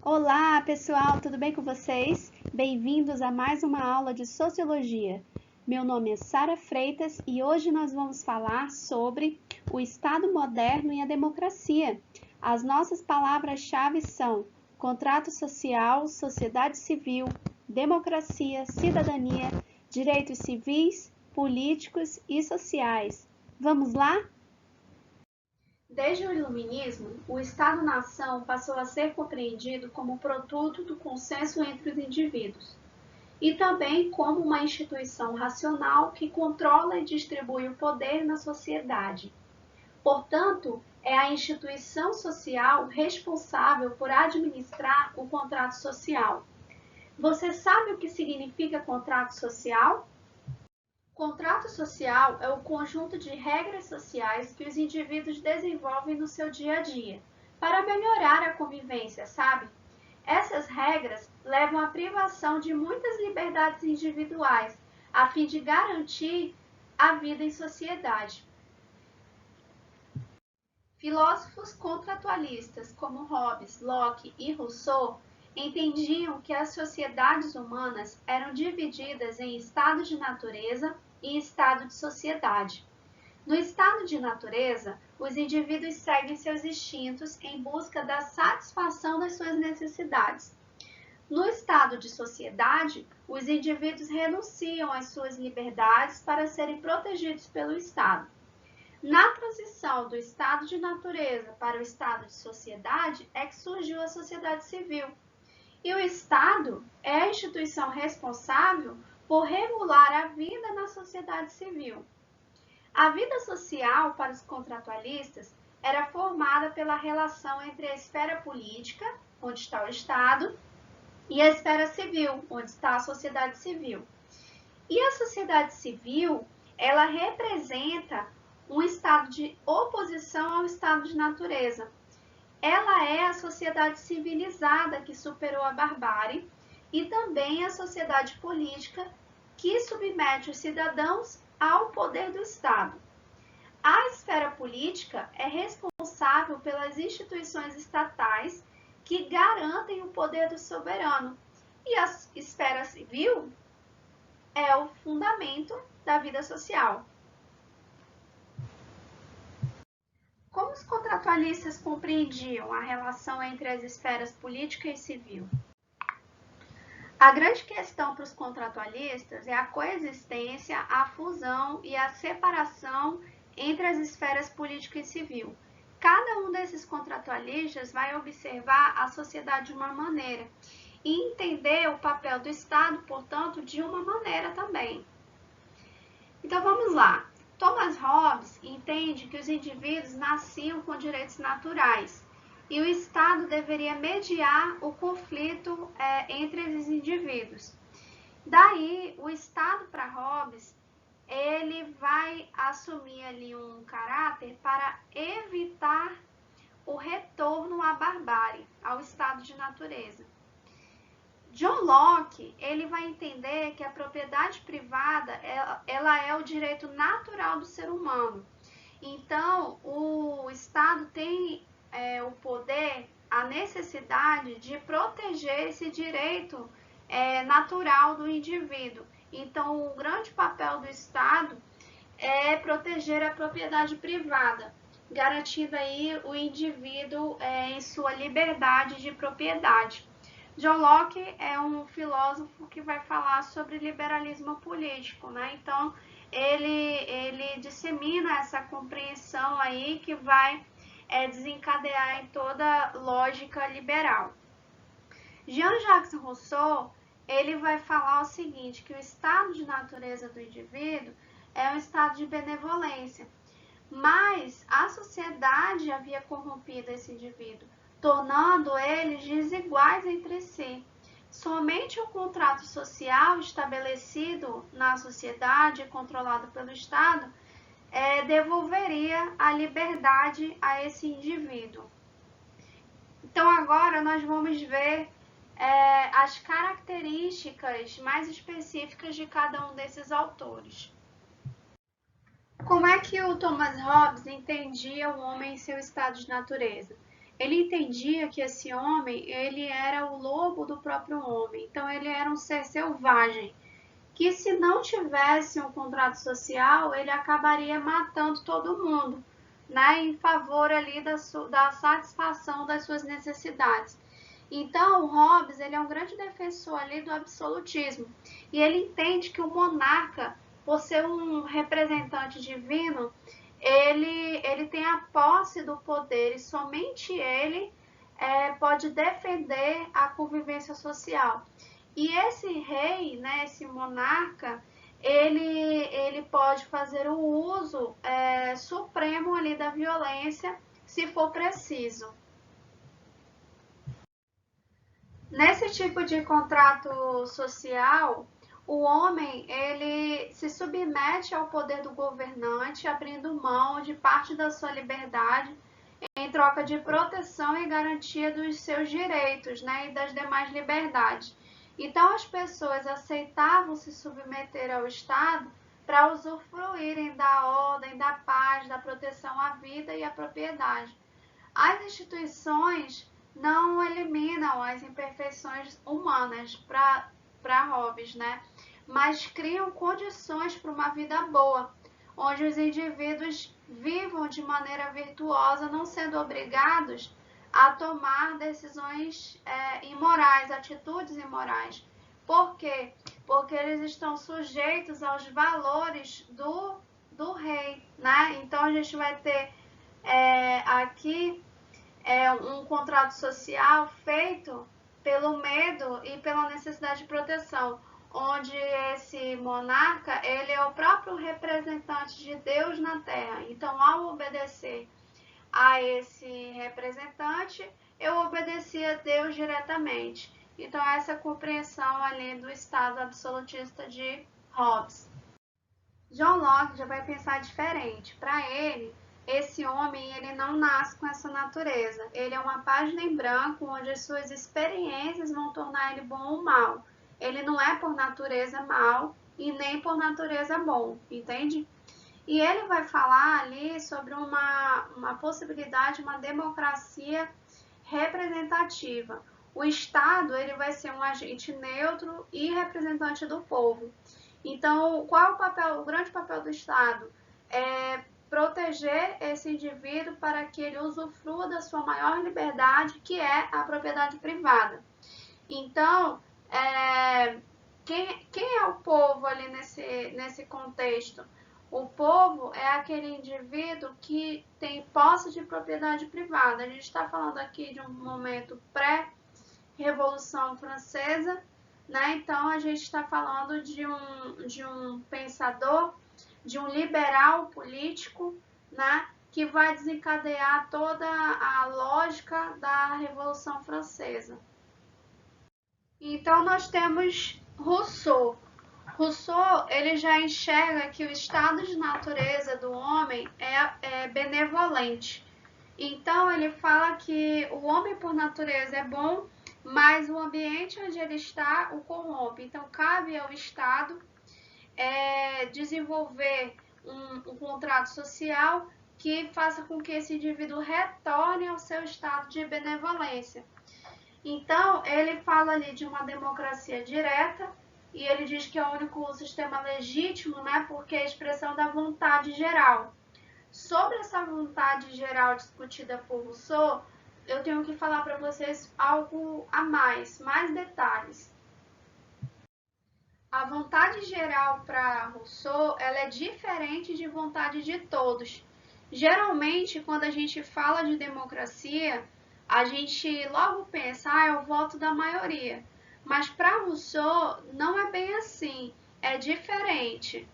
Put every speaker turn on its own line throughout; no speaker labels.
Olá, pessoal, tudo bem com vocês? Bem-vindos a mais uma aula de Sociologia. Meu nome é Sara Freitas e hoje nós vamos falar sobre o Estado moderno e a democracia. As nossas palavras-chave são contrato social, sociedade civil, democracia, cidadania, direitos civis, políticos e sociais. Vamos lá? Desde o Iluminismo, o Estado-nação passou a ser compreendido como produto do consenso entre os indivíduos e também como uma instituição racional que controla e distribui o poder na sociedade. Portanto, é a instituição social responsável por administrar o contrato social. Você sabe o que significa contrato social? Contrato social é o conjunto de regras sociais que os indivíduos desenvolvem no seu dia a dia, para melhorar a convivência, sabe? Essas regras levam à privação de muitas liberdades individuais, a fim de garantir a vida em sociedade. Filósofos contratualistas como Hobbes, Locke e Rousseau entendiam que as sociedades humanas eram divididas em estado de natureza e estado de sociedade. No estado de natureza, os indivíduos seguem seus instintos em busca da satisfação das suas necessidades. No estado de sociedade, os indivíduos renunciam às suas liberdades para serem protegidos pelo Estado. Na transição do estado de natureza para o estado de sociedade é que surgiu a sociedade civil. E o Estado é a instituição responsável por regular a vida na sociedade civil. A vida social para os contratualistas era formada pela relação entre a esfera política, onde está o Estado, e a esfera civil, onde está a sociedade civil. E a sociedade civil, ela representa um estado de oposição ao estado de natureza. Ela é a sociedade civilizada que superou a barbárie e também a sociedade política que submete os cidadãos ao poder do Estado. A esfera política é responsável pelas instituições estatais que garantem o poder do soberano. E a esfera civil é o fundamento da vida social. Como os contratualistas compreendiam a relação entre as esferas política e civil? A grande questão para os contratualistas é a coexistência, a fusão e a separação entre as esferas política e civil. Cada um desses contratualistas vai observar a sociedade de uma maneira e entender o papel do Estado, portanto, de uma maneira também. Então vamos lá. Thomas Hobbes entende que os indivíduos nasciam com direitos naturais e o Estado deveria mediar o conflito entre os indivíduos. Daí, o Estado, para Hobbes, ele vai assumir ali um caráter para evitar o retorno à barbárie, ao estado de natureza. John Locke, ele vai entender que a propriedade privada, ela é o direito natural do ser humano. Então, o Estado tem o poder, a necessidade de proteger esse direito natural do indivíduo. Então, o grande papel do Estado é proteger a propriedade privada, garantindo aí o indivíduo em sua liberdade de propriedade. John Locke é um filósofo que vai falar sobre liberalismo político, né? Então, ele dissemina essa compreensão aí que vai desencadear em toda lógica liberal. Jean-Jacques Rousseau, ele vai falar o seguinte, que o estado de natureza do indivíduo é um estado de benevolência, mas a sociedade havia corrompido esse indivíduo, tornando eles desiguais entre si. Somente o contrato social estabelecido na sociedade, controlado pelo Estado, devolveria a liberdade a esse indivíduo. Então, agora nós vamos ver as características mais específicas de cada um desses autores. Como é que o Thomas Hobbes entendia o homem em seu estado de natureza? ele entendia que esse homem, ele era o lobo do próprio homem. Então ele era um ser selvagem, que se não tivesse um contrato social, ele acabaria matando todo mundo, né, em favor ali da satisfação das suas necessidades. Então, o Hobbes, ele é um grande defensor ali do absolutismo, e ele entende que o monarca, por ser um representante divino, ele tem a posse do poder e somente ele pode defender a convivência social. E esse rei, né, esse monarca, ele pode fazer o uso supremo ali da violência, se for preciso. Nesse tipo de contrato social, o homem ele se submete ao poder do governante, abrindo mão de parte da sua liberdade em troca de proteção e garantia dos seus direitos, né, e das demais liberdades. Então, as pessoas aceitavam se submeter ao Estado para usufruírem da ordem, da paz, da proteção à vida e à propriedade. As instituições não eliminam as imperfeições humanas para Hobbes, né? Mas criam condições para uma vida boa, onde os indivíduos vivam de maneira virtuosa, não sendo obrigados a tomar decisões imorais, atitudes imorais. Por quê? Porque eles estão sujeitos aos valores do rei, né? Então a gente vai ter aqui um contrato social feito pelo medo e pela necessidade de proteção, onde esse monarca, ele é o próprio representante de Deus na Terra. Então, ao obedecer a esse representante, eu obedeci a Deus diretamente. Então, essa é a compreensão ali do Estado absolutista de Hobbes. John Locke já vai pensar diferente. Para ele, esse homem ele não nasce com essa natureza. Ele é uma página em branco onde as suas experiências vão tornar ele bom ou mal. Ele não é por natureza mal e nem por natureza bom, entende? E ele vai falar ali sobre uma possibilidade, uma democracia representativa. O Estado ele vai ser um agente neutro e representante do povo. Então, qual é o papel, o grande papel do Estado? É proteger esse indivíduo para que ele usufrua da sua maior liberdade, que é a propriedade privada. Então, quem é o povo ali nesse contexto? O povo é aquele indivíduo que tem posse de propriedade privada. A gente está falando aqui de um momento pré-Revolução Francesa, né? Então, a gente está falando de um pensador, de um liberal político, né? Que vai desencadear toda a lógica da Revolução Francesa. Então, nós temos Rousseau. Rousseau, ele já enxerga que o estado de natureza do homem é benevolente. Então, ele fala que o homem, por natureza, é bom, mas o ambiente onde ele está o corrompe. Então, cabe ao Estado desenvolver um contrato social que faça com que esse indivíduo retorne ao seu estado de benevolência. Então, ele fala ali de uma democracia direta e ele diz que é o único sistema legítimo, né, porque é a expressão da vontade geral. Sobre essa vontade geral discutida por Rousseau, eu tenho que falar para vocês algo a mais detalhes. A vontade geral para Rousseau, ela é diferente de vontade de todos. Geralmente, quando a gente fala de democracia, a gente logo pensa, é o voto da maioria. Mas para Rousseau, não é bem assim, é diferente.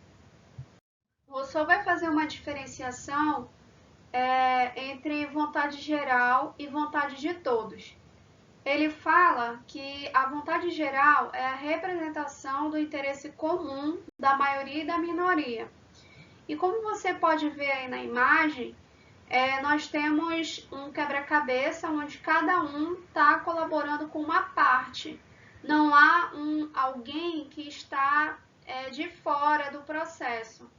Rousseau vai fazer uma diferenciação entre vontade geral e vontade de todos. Ele fala que a vontade geral é a representação do interesse comum da maioria e da minoria. E como você pode ver aí na imagem, nós temos um quebra-cabeça onde cada um está colaborando com uma parte. Não há alguém que está de fora do processo.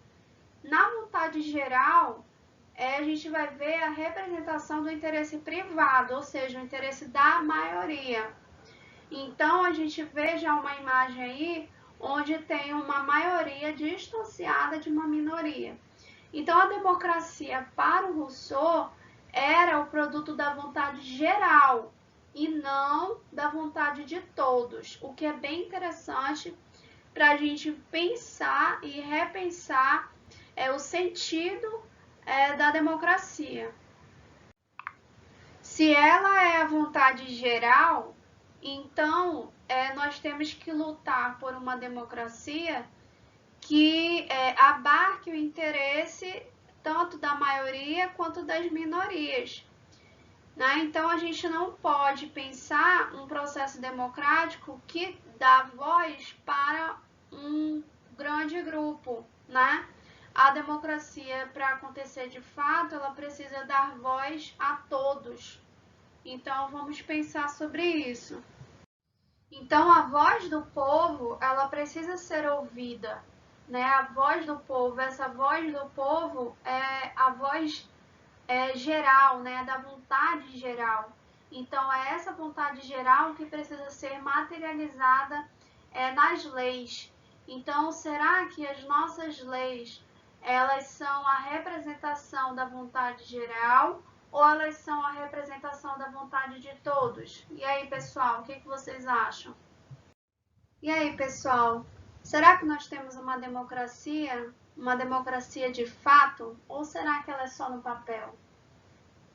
Na vontade geral, a gente vai ver a representação do interesse privado, ou seja, o interesse da maioria. Então, a gente vê já uma imagem aí onde tem uma maioria distanciada de uma minoria. Então, a democracia para o Rousseau era o produto da vontade geral e não da vontade de todos, o que é bem interessante para a gente pensar e repensar o sentido da democracia. Se ela é a vontade geral, então nós temos que lutar por uma democracia que abarque o interesse tanto da maioria quanto das minorias. Né? Então, a gente não pode pensar um processo democrático que dá voz para um grande grupo. Né? A democracia, para acontecer de fato, ela precisa dar voz a todos. Então, vamos pensar sobre isso. Então, a voz do povo, ela precisa ser ouvida, né? A voz do povo, essa voz do povo é a voz geral, né? Da vontade geral. Então, é essa vontade geral que precisa ser materializada nas leis. Então, será que as nossas leis, elas são a representação da vontade geral ou elas são a representação da vontade de todos? E aí, pessoal, o que vocês acham? E aí, pessoal, será que nós temos uma democracia de fato, ou será que ela é só no papel?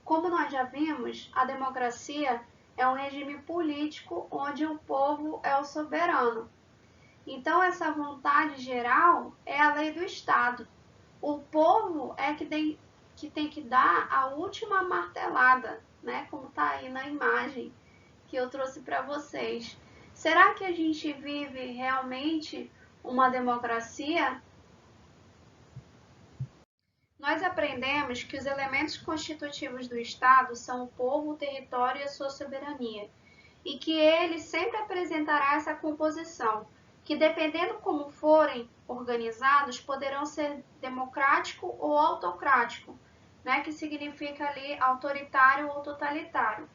Como nós já vimos, a democracia é um regime político onde o povo é o soberano. Então, essa vontade geral é a lei do Estado. O povo é que tem que dar a última martelada, né? Como está aí na imagem que eu trouxe para vocês. Será que a gente vive realmente uma democracia? Nós aprendemos que os elementos constitutivos do Estado são o povo, o território e a sua soberania, e que ele sempre apresentará essa composição, que dependendo como forem organizados, poderão ser democrático ou autocrático, né, que significa ali autoritário ou totalitário.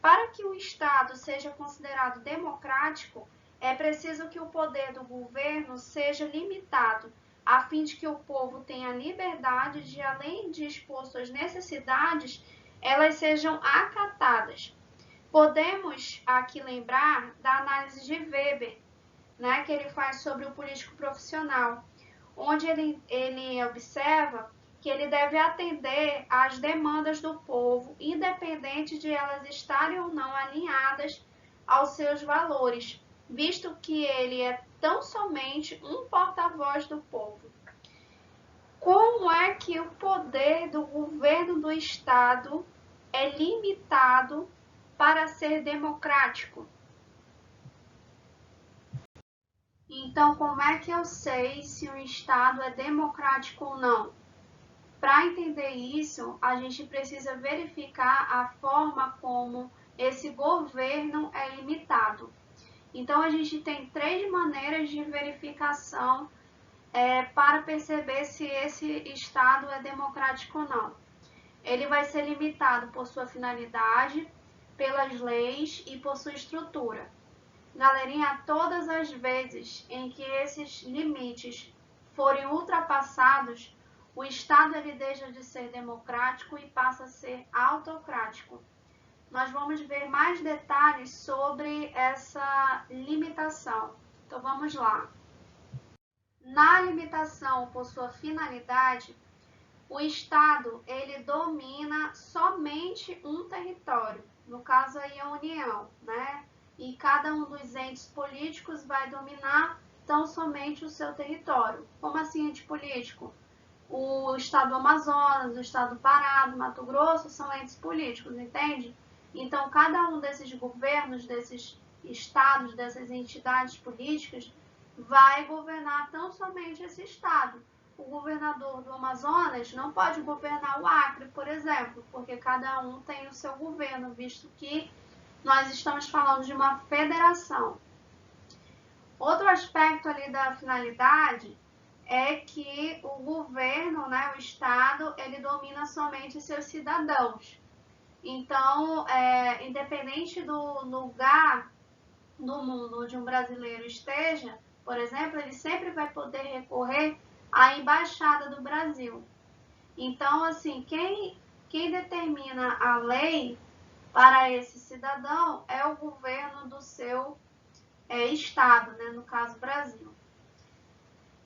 Para que o Estado seja considerado democrático, é preciso que o poder do governo seja limitado, a fim de que o povo tenha liberdade de, além de expor suas necessidades, elas sejam acatadas. Podemos aqui lembrar da análise de Weber, né, que ele faz sobre o político profissional, onde ele observa que ele deve atender às demandas do povo, independente de elas estarem ou não alinhadas aos seus valores, visto que ele é tão somente um porta-voz do povo. Como é que o poder do governo do Estado é limitado para ser democrático? Então, como é que eu sei se o Estado é democrático ou não? Para entender isso, a gente precisa verificar a forma como esse governo é limitado. Então, a gente tem 3 maneiras de verificação para perceber se esse Estado é democrático ou não. Ele vai ser limitado por sua finalidade, pelas leis e por sua estrutura. Galerinha, todas as vezes em que esses limites forem ultrapassados, o Estado ele deixa de ser democrático e passa a ser autocrático. Nós vamos ver mais detalhes sobre essa limitação. Então vamos lá. Na limitação por sua finalidade, o Estado ele domina somente um território, no caso aí a União, né? E cada um dos entes políticos vai dominar tão somente o seu território. Como assim ente político? O Estado do Amazonas, o Estado do Pará, do Mato Grosso são entes políticos, entende? Então, cada um desses governos, desses estados, dessas entidades políticas, vai governar tão somente esse estado. O governador do Amazonas não pode governar o Acre, por exemplo, porque cada um tem o seu governo, visto que nós estamos falando de uma federação. Outro aspecto ali da finalidade é que o governo, né, o Estado, ele domina somente seus cidadãos. Então, independente do lugar no mundo onde um brasileiro esteja, por exemplo, ele sempre vai poder recorrer à Embaixada do Brasil. Então, assim, quem determina a lei para esse cidadão é o governo do seu estado, né, no caso Brasil.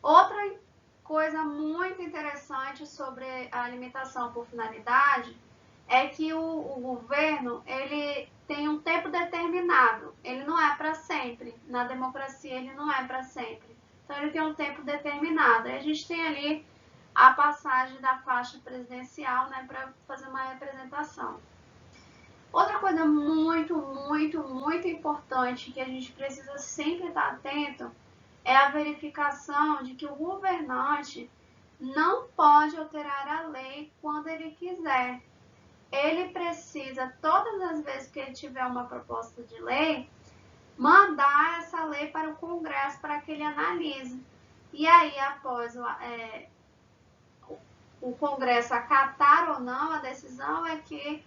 Outra coisa muito interessante sobre a limitação por finalidade é que o governo ele tem um tempo determinado, ele não é para sempre. Na democracia ele não é para sempre. Então ele tem um tempo determinado. E a gente tem ali a passagem da faixa presidencial, né, para fazer uma representação. Outra coisa muito importante que a gente precisa sempre estar atento é a verificação de que o governante não pode alterar a lei quando ele quiser. Ele precisa, todas as vezes que ele tiver uma proposta de lei, mandar essa lei para o Congresso para que ele analise. E aí, após o Congresso acatar ou não a decisão, é que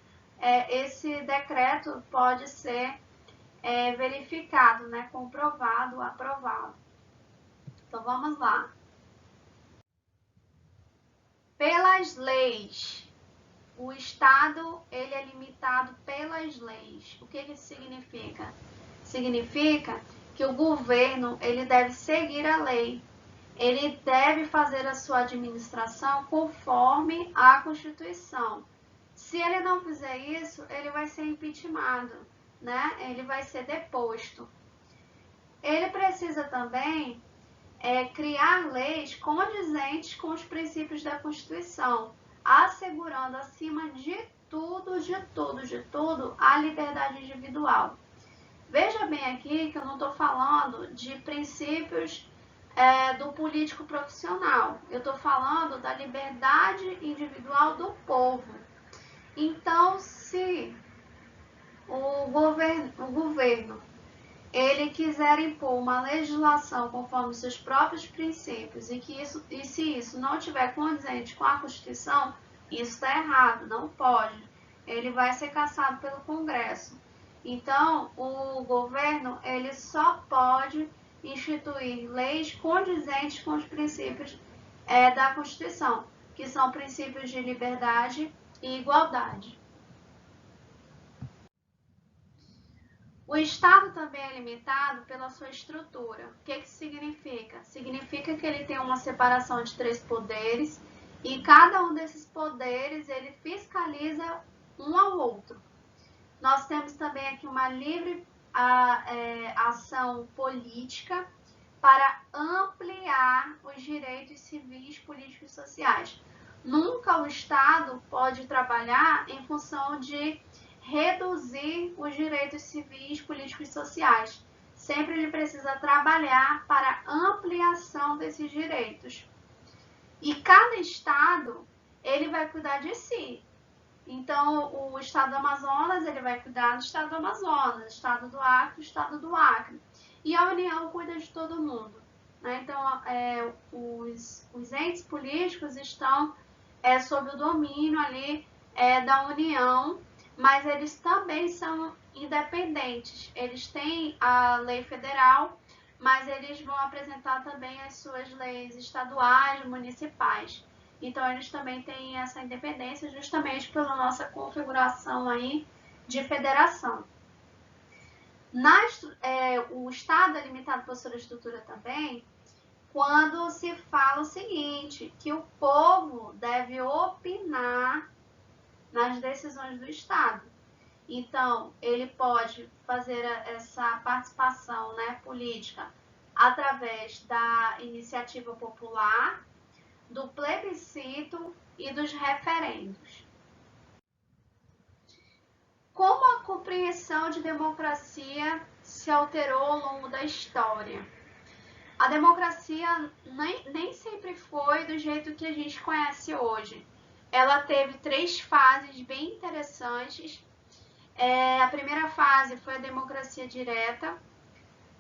esse decreto pode ser verificado, né, comprovado, aprovado. Então, vamos lá. Pelas leis. O Estado ele é limitado pelas leis. O que isso significa? Significa que o governo ele deve seguir a lei. Ele deve fazer a sua administração conforme a Constituição. Se ele não fizer isso, ele vai ser impeachmentado, né? Ele vai ser deposto. Ele precisa também criar leis condizentes com os princípios da Constituição, assegurando acima de tudo, a liberdade individual. Veja bem aqui que eu não estou falando de princípios do político profissional, eu estou falando da liberdade individual do povo. Então, se o governo ele quiser impor uma legislação conforme seus próprios princípios e se isso não estiver condizente com a Constituição, isso está errado, não pode. Ele vai ser cassado pelo Congresso. Então, o governo ele só pode instituir leis condizentes com os princípios da Constituição, que são princípios de liberdade e igualdade. O Estado também é limitado pela sua estrutura. O que isso significa? Significa que ele tem uma separação de 3 poderes e cada um desses poderes ele fiscaliza um ao outro. Nós temos também aqui uma livre ação política para ampliar os direitos civis, políticos e sociais. Nunca o Estado pode trabalhar em função de reduzir os direitos civis, políticos e sociais. Sempre ele precisa trabalhar para ampliação desses direitos. E cada estado, ele vai cuidar de si. Então, o estado do Amazonas, ele vai cuidar do estado do Amazonas, o estado do Acre, o estado do Acre. E a União cuida de todo mundo. Né? Então, os entes políticos estão sob o domínio ali da União, mas eles também são independentes. Eles têm a lei federal, mas eles vão apresentar também as suas leis estaduais, municipais. Então, eles também têm essa independência justamente pela nossa configuração aí de federação. O Estado é limitado por sua estrutura também quando se fala o seguinte, que o povo deve opinar nas decisões do Estado. Então, ele pode fazer essa participação, né, política através da iniciativa popular, do plebiscito e dos referendos. Como a compreensão de democracia se alterou ao longo da história? A democracia nem sempre foi do jeito que a gente conhece hoje. Ela teve 3 fases bem interessantes. A primeira fase foi a democracia direta,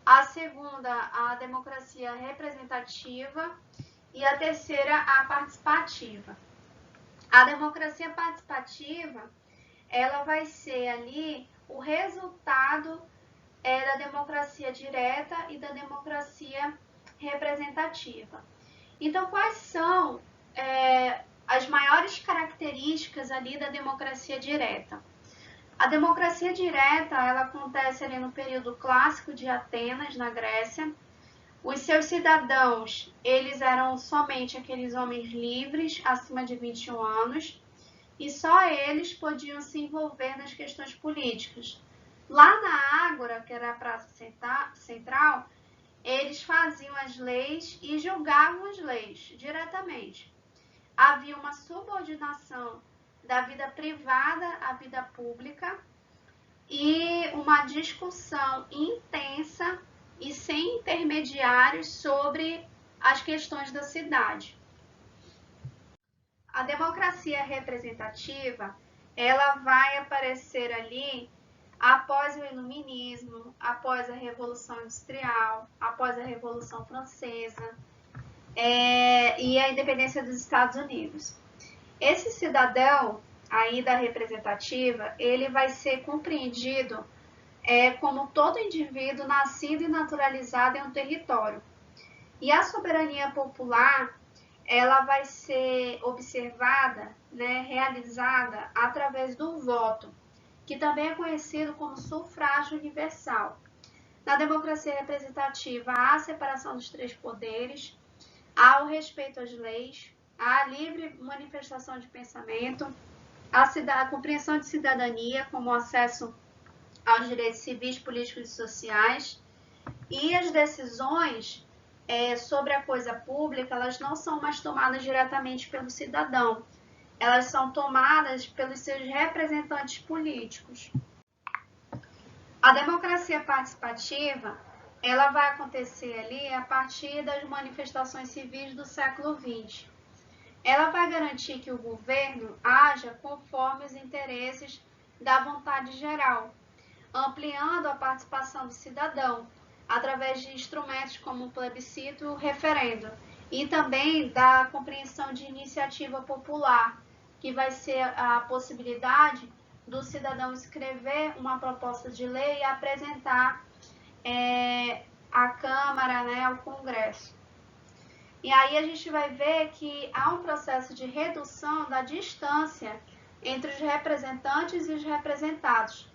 a segunda, a democracia representativa, E a terceira, a participativa. A democracia participativa, ela vai ser ali o resultado da democracia direta e da democracia representativa. Então, quais são as maiores características ali da democracia direta? A democracia direta, ela acontece ali no período clássico de Atenas, na Grécia. Os seus cidadãos, eles eram somente aqueles homens livres, acima de 21 anos, e só eles podiam se envolver nas questões políticas. Lá na Ágora, que era a praça central, eles faziam as leis e julgavam as leis diretamente. Havia uma subordinação da vida privada à vida pública e uma discussão intensa e sem intermediários sobre as questões da cidade. A democracia representativa, ela vai aparecer ali após o Iluminismo, após a Revolução Industrial, após a Revolução Francesa e a independência dos Estados Unidos. Esse cidadão aí da representativa, ele vai ser compreendido como todo indivíduo nascido e naturalizado em um território. E a soberania popular, ela vai ser observada, realizada através do voto, que também é conhecido como sufrágio universal. Na democracia representativa, há a separação dos três poderes, há o respeito às leis, há a livre manifestação de pensamento, a compreensão de cidadania, como o acesso aos direitos civis, políticos e sociais, e as decisões sobre a coisa pública, elas não são mais tomadas diretamente pelo cidadão, elas são tomadas pelos seus representantes políticos. A democracia participativa, ela vai acontecer ali a partir das manifestações civis do século XX. Ela vai garantir que o governo haja conforme os interesses da vontade geral, ampliando a participação do cidadão, através de instrumentos como o plebiscito e o referendo, e também da compreensão de iniciativa popular, que vai ser a possibilidade do cidadão escrever uma proposta de lei e apresentar à Câmara, ao Congresso. E aí a gente vai ver que há um processo de redução da distância entre os representantes e os representados,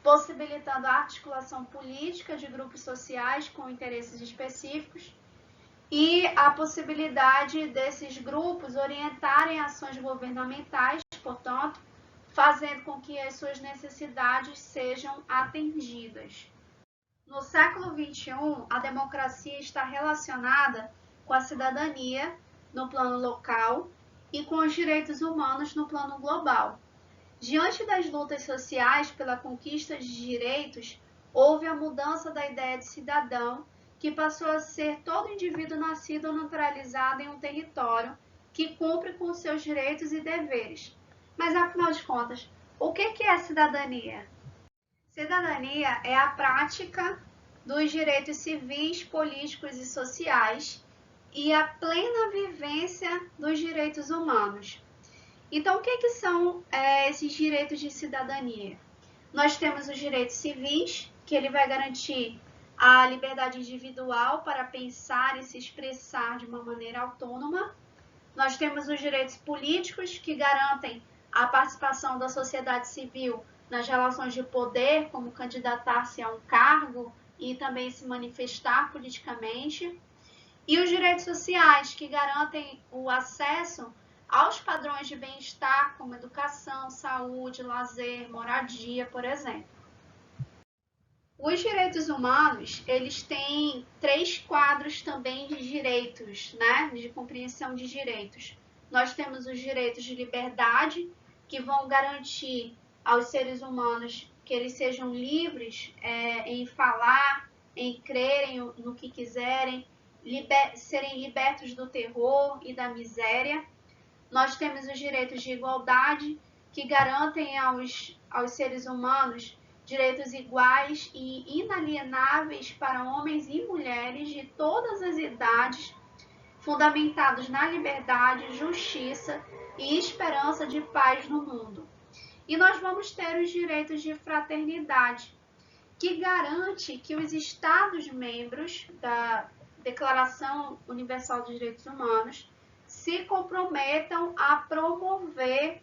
possibilitando a articulação política de grupos sociais com interesses específicos e a possibilidade desses grupos orientarem ações governamentais, portanto, fazendo com que as suas necessidades sejam atendidas. No século XXI, a democracia está relacionada com a cidadania no plano local e com os direitos humanos no plano global. Diante das lutas sociais pela conquista de direitos, houve a mudança da ideia de cidadão, que passou a ser todo indivíduo nascido ou naturalizado em um território que cumpre com seus direitos e deveres. Mas, afinal de contas, o que é cidadania? Cidadania é a prática dos direitos civis, políticos e sociais e a plena vivência dos direitos humanos. Então, o que são esses direitos de cidadania? Nós temos os direitos civis, que ele vai garantir a liberdade individual para pensar e se expressar de uma maneira autônoma. Nós temos os direitos políticos, que garantem a participação da sociedade civil nas relações de poder, como candidatar-se a um cargo e também se manifestar politicamente. E os direitos sociais, que garantem o acesso aos padrões de bem-estar, como educação, saúde, lazer, moradia, por exemplo. Os direitos humanos, eles têm 3 quadros também de direitos, de compreensão de direitos. Nós temos os direitos de liberdade, que vão garantir aos seres humanos que eles sejam livres em falar, em crerem no que quiserem, serem libertos do terror e da miséria. Nós temos os direitos de igualdade, que garantem aos seres humanos direitos iguais e inalienáveis para homens e mulheres de todas as idades, fundamentados na liberdade, justiça e esperança de paz no mundo. E nós vamos ter os direitos de fraternidade, que garante que os Estados-membros da Declaração Universal dos Direitos Humanos se comprometam a promover,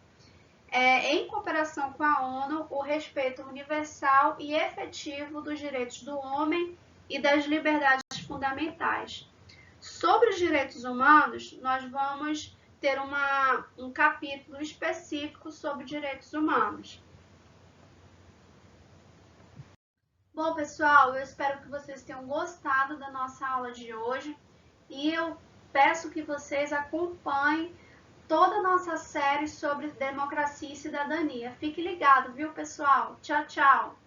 em cooperação com a ONU, o respeito universal e efetivo dos direitos do homem e das liberdades fundamentais. Sobre os direitos humanos, nós vamos ter um capítulo específico sobre direitos humanos. Bom, pessoal, eu espero que vocês tenham gostado da nossa aula de hoje e eu peço que vocês acompanhem toda a nossa série sobre democracia e cidadania. Fique ligado, viu, pessoal? Tchau, tchau!